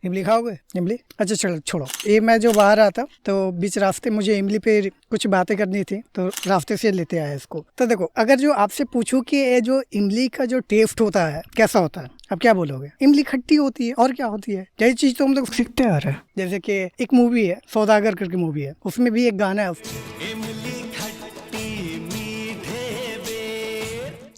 इमली खाओगे? इमली? अच्छा चलो छोड़ो। ये मैं जो बाहर आता तो बीच रास्ते मुझे इमली पे कुछ बातें करनी थी तो रास्ते से लेते आया इसको। तो देखो, अगर जो आपसे पूछूं कि ये जो इमली का जो टेस्ट होता है कैसा होता है, अब क्या बोलोगे? इमली खट्टी होती है और क्या होती है, यही चीज तो हम लोग सीखते आ रहे हैं। जैसे कि एक मूवी है सौदागर करके मूवी है, उसमें भी एक गाना है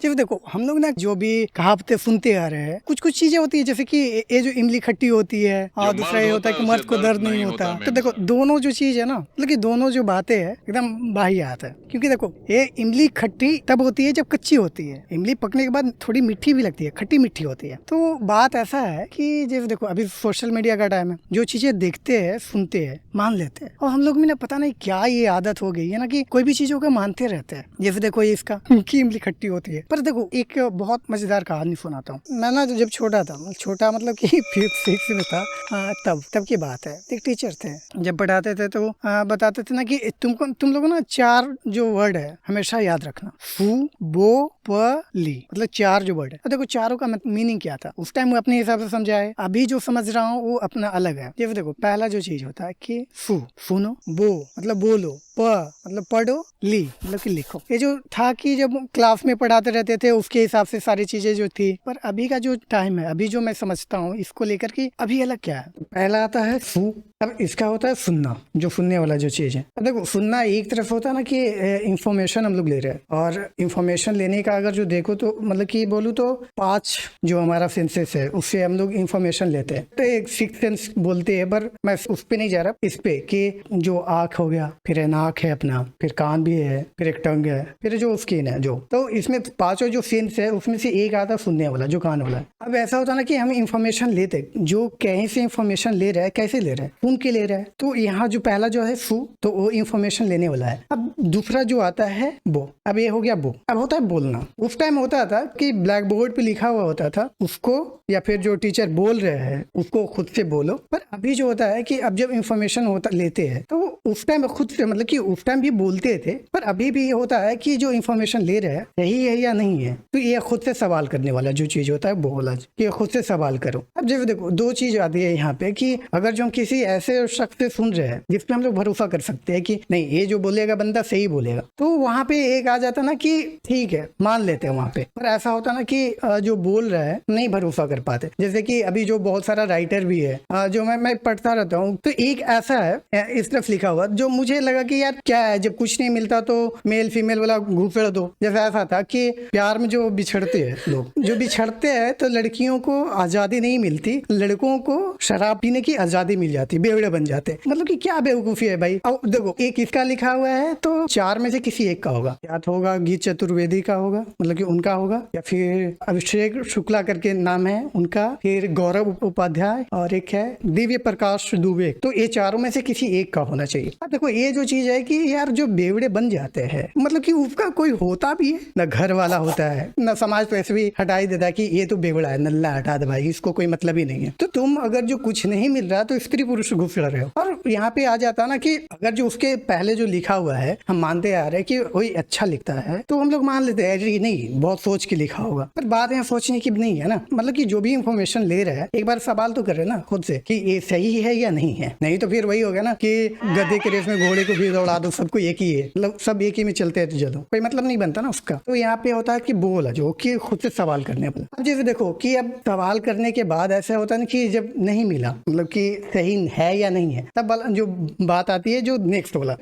जब देखो हम लोग ना जो भी कहावतें सुनते आ रहे हैं, कुछ कुछ चीजें होती है जैसे कि ये जो इमली खट्टी होती है और दूसरा ये होता है कि मर्द को दर्द नहीं होता। तो देखो दोनों जो चीज है ना, मतलब कि दोनों जो बातें है एकदम बाहियात है। क्योंकि देखो ये इमली खट्टी तब होती है जब कच्ची होती है, इमली पकने के बाद थोड़ी मीठी भी लगती है, खट्टी मीठी होती है। तो बात ऐसा है कि जैसे देखो अभी सोशल मीडिया का टाइम है, जो चीजें देखते हैं सुनते हैं मान लेते हैं, और हम लोग में ना पता नहीं क्या ये आदत हो गई है ना कि कोई भी चीजों को मानते रहते हैं। जैसे देखो ये इसका कि इमली खट्टी होती है। पर देखो एक बहुत मजेदार कहानी सुनाता हूँ। मैं ना जब छोटा था, छोटा मतलब कि फिफ्थ सिक्स में था, तब की बात है। एक टीचर थे, जब पढ़ाते थे तो बताते थे ना कि तुम लोगों ना 4 जो वर्ड है हमेशा याद रखना, फू बो प ली, मतलब 4 जो वर्ड है। तो देखो चारों का मीनिंग क्या था उस टाइम, वो अपने हिसाब से समझाए, अभी जो समझ रहा हूँ वो अपना अलग है। जैसे देखो पहला जो चीज होता है कि फू सुनो, बो मतलब बोलो, प मतलब पढ़ो, ली मतलब कि लिखो। ये जो था कि जब क्लास में पढ़ाते रहते थे उसके हिसाब से सारी चीजें जो थी। पर अभी का जो टाइम है, अभी जो मैं समझता हूँ इसको लेकर कि अभी अलग क्या है। पहला आता है फू, अब इसका होता है सुनना, जो सुनने वाला जो चीज है। अब देखो सुनना एक तरफ होता है ना कि इंफॉर्मेशन हम लोग ले रहे हैं, और इंफॉर्मेशन लेने का अगर जो देखो तो मतलब कि बोलूँ तो 5 जो हमारा सेंसेस है उससे हम लोग इंफॉर्मेशन लेते हैं। तो एक 6 सेंस बोलते हैं, पर मैं उस पे नहीं जा रहा, इस पे कि जो आँख हो गया, फिर नाक है अपना, फिर कान भी है, फिर एक टंग है, फिर जो स्किन है जो, तो इसमें 5 जो सेंस है उसमें से एक आता है सुनने वाला, जो कान वाला है। अब ऐसा होता है ना कि हम इंफॉर्मेशन लेते, जो कहीं से इंफॉर्मेशन ले रहा है, कैसे ले रहा है, सुन के ले रहा है। तो यहाँ जो पहला जो है फू, तो वो इंफॉर्मेशन लेने वाला है। अब दूसरा जो आता है बो, अब ये हो गया बो। अब होता है बोलना। उस टाइम होता था कि ब्लैक बोर्ड पे लिखा हुआ होता था उसको, या फिर जो टीचर बोल रहे हैं उसको खुद से बोलो। पर अभी जो होता है कि अब जब इंफॉर्मेशन होता लेते हैं तो उस टाइम खुद से, मतलब कि उस टाइम भी बोलते थे, पर अभी भी होता है कि जो इंफॉर्मेशन ले रहे हैं सही है या नहीं है, तो ये खुद से सवाल करने वाला जो चीज होता है बोला कि खुद से सवाल करो। अब जब देखो 2 चीज आती है यहाँ पे कि अगर जो हम किसी ऐसे शख्स से सुन रहे हैं जिसपे हम लोग भरोसा कर सकते हैं कि नहीं ये जो बोलेगा बंदा सही बोलेगा, तो वहां पे एक आ जाता ना कि ठीक है मान लेते हैं वहां पे। पर ऐसा होता ना कि जो बोल रहा है नहीं भरोसा कर पाते। जैसे कि अभी जो बहुत सारा राइटर भी है जो मैं पढ़ता रहता हूँ, तो एक ऐसा है इस तरफ लिखा हुआ जो मुझे लगा कि यार क्या है, जब कुछ नहीं मिलता तो मेल फीमेल वाला घूसड़ दो। जैसा ऐसा था कि प्यार में जो बिछड़ते हैं लोग, जो बिछड़ते हैं तो लड़कियों को आजादी नहीं मिलती, लड़कों को शराब पीने की आजादी मिल जाती, बेवड़े बन जाते। मतलब कि क्या बेवकूफी है भाई। अब देखो एक इसका लिखा हुआ है तो 4 में से किसी एक का होगा, या तो होगा गीत चतुर्वेदी का होगा, मतलब कि उनका होगा, या फिर अभिषेक शुक्ला करके नाम है उनका, फिर गौरव उपाध्याय, और एक है दिव्य प्रकाश दुबे। तो ये चारों में से किसी एक का होना चाहिए। अब देखो ये जो चीज है कि यार जो बेवड़े बन जाते हैं, मतलब कि उसका कोई होता भी है ना, घर वाला होता है ना, समाज तो ऐसे भी हटा ही देता है कि ये तो बेवड़ा है, नल्ला हटा दे भाई, इसको कोई मतलब ही नहीं है। तो तुम अगर जो कुछ नहीं मिल रहा तो स्त्री पुरुष घुस रहे हो। और यहाँ पे आ जाता ना कि अगर जो उसके पहले जो लिखा हुआ है हम मानते आ रहे हैं कि वही अच्छा लिखता है, तो हम लोग मान लेते हैं अरे नहीं बहुत सोच के लिखा होगा। पर बात यहाँ सोचने की नहीं है ना, मतलब कि जो भी इंफॉर्मेशन ले रहा है एक बार सवाल तो करे ना खुद से कि ये सही है या नहीं है। नहीं तो फिर वही हो गया ना कि गधे के रेस में घोड़े को भी दौड़ा दो, सबको एक ही है, मतलब सब एक ही में चलते हैं तो चलो, कोई मतलब नहीं बनता ना उसका। तो यहाँ पे होता है कि बोला जो कि खुद से सवाल करने वाला। अब जैसे देखो कि अब सवाल करने के बाद ऐसा होता है ना कि जब नहीं मिला, मतलब कि सही है या नहीं है, तब जो बात आती है जो नेक्स्ट वाला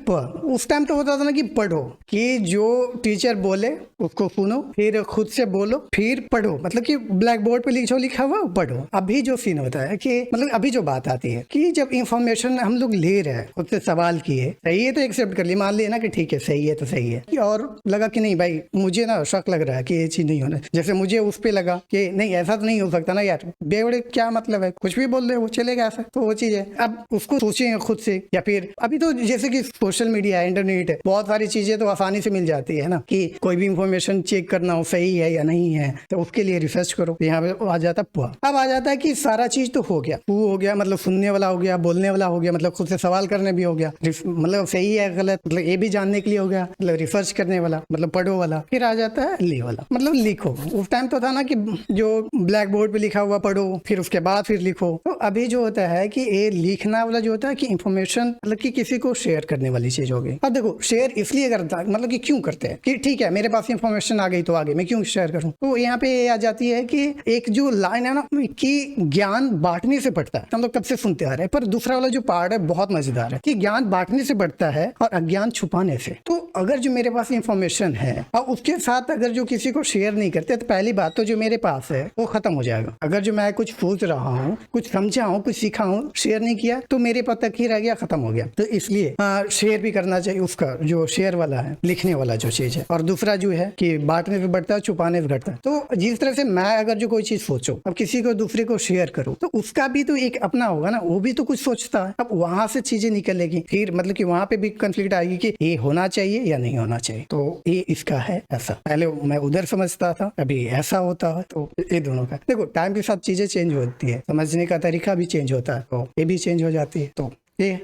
उस टाइम तो होता था ना कि पढ़ो, कि जो टीचर बोले उसको सुनो, फिर खुद से बोलो, फिर पढ़ो, मतलब कि ब्लैक बोर्ड पे लिखा हुआ पढ़ो। अभी जो सीन होता है कि मतलब अभी जो बात आती है कि जब इंफॉर्मेशन हम लोग ले रहे हैं, खुद से सवाल किए, सही है तो एक्सेप्ट कर लिया, मान लिया ना कि ठीक है सही है तो सही है, और लगा कि नहीं भाई मुझे ना शक लग रहा है कि ये चीज नहीं होना, जैसे मुझे उस पे लगा कि नहीं ऐसा तो नहीं हो सकता ना यार, बेवड़े क्या मतलब है, कुछ भी बोल रहे हो चलेगा ऐसा, तो वो चीज है। अब उसको सोचें खुद से, या फिर अभी तो जैसे कि सोशल मीडिया है, इंटरनेट है, बहुत सारी चीजें तो आसानी से मिल जाती है ना, कि कोई भी इंफॉर्मेशन चेक करना हो सही है या नहीं है तो उसके लिए रिसर्च करो। यहाँ पे आ जाता है अब आ जाता है कि सारा चीज तो हो गया, वो हो गया मतलब सुनने वाला हो गया, बोलने वाला हो गया, मतलब खुद से सवाल करने भी हो गया, गया, मतलब सही है गलत, मतलब ए भी जानने के लिए हो गया, मतलब रिसर्च करने वाला, मतलब पढ़ो वाला। फिर आ जाता है ली वाला, मतलब लिखो। उस टाइम तो था ना कि जो ब्लैक बोर्ड पे लिखा हुआ पढ़ो, फिर उसके बाद फिर लिखो। तो अभी जो होता है कि ये लिखना वाला जो होता है कि इंफॉर्मेशन मतलब कि किसी को शेयर करने वाली चीज होगी। अब देखो शेयर इसलिए करता है, मतलब कि क्यों करते हैं कि ठीक है मेरे पास इंफॉर्मेशन आ गई तो आगे मैं क्यों शेयर करूं। तो यहाँ पे ये आ जाती है कि एक जो लाइन है ना कि ज्ञान बांटने से बढ़ता है, हम लोग कब से सुनते आ रहे हैं। पर दूसरा वाला जो पार्ट है बहुत मजेदार है कि ज्ञान बांटने से बढ़ता है और अज्ञान छुपाने से। तो अगर जो मेरे पास इंफॉर्मेशन है और उसके साथ अगर जो किसी को शेयर नहीं करते तो पहली बात तो जो मेरे पास है वो खत्म हो जाएगा। अगर जो मैं कुछ सोच रहा हूँ, कुछ समझा हूँ, कुछ सीखा हूँ, शेयर नहीं किया तो मेरे पास तक ही रह गया, खत्म हो गया। तो इसलिए शेयर भी करना चाहिए, उसका जो शेयर वाला है, लिखने वाला जो चीज है। और दूसरा जो है कि बांटने से बढ़ता है, छुपाने से घटता है। तो जिस तरह से मैं अगर जो कोई चीज सोचो अब किसी को दूसरे को शेयर करूँ तो उसका भी तो एक अपना होगा ना, वो भी तो कुछ सोचता है। अब वहां से चीजें निकलेगी, फिर मतलब कि वहां पे भी कंफ्लिक्ट आएगी कि ये होना चाहिए या नहीं होना चाहिए। तो ये इसका है ऐसा, पहले मैं उधर समझता था अभी ऐसा होता है। तो ये दोनों का देखो टाइम के साथ चीजें चेंज होती है, समझने का तरीका भी चेंज होता है, तो ये भी चेंज हो जाती है। तो ये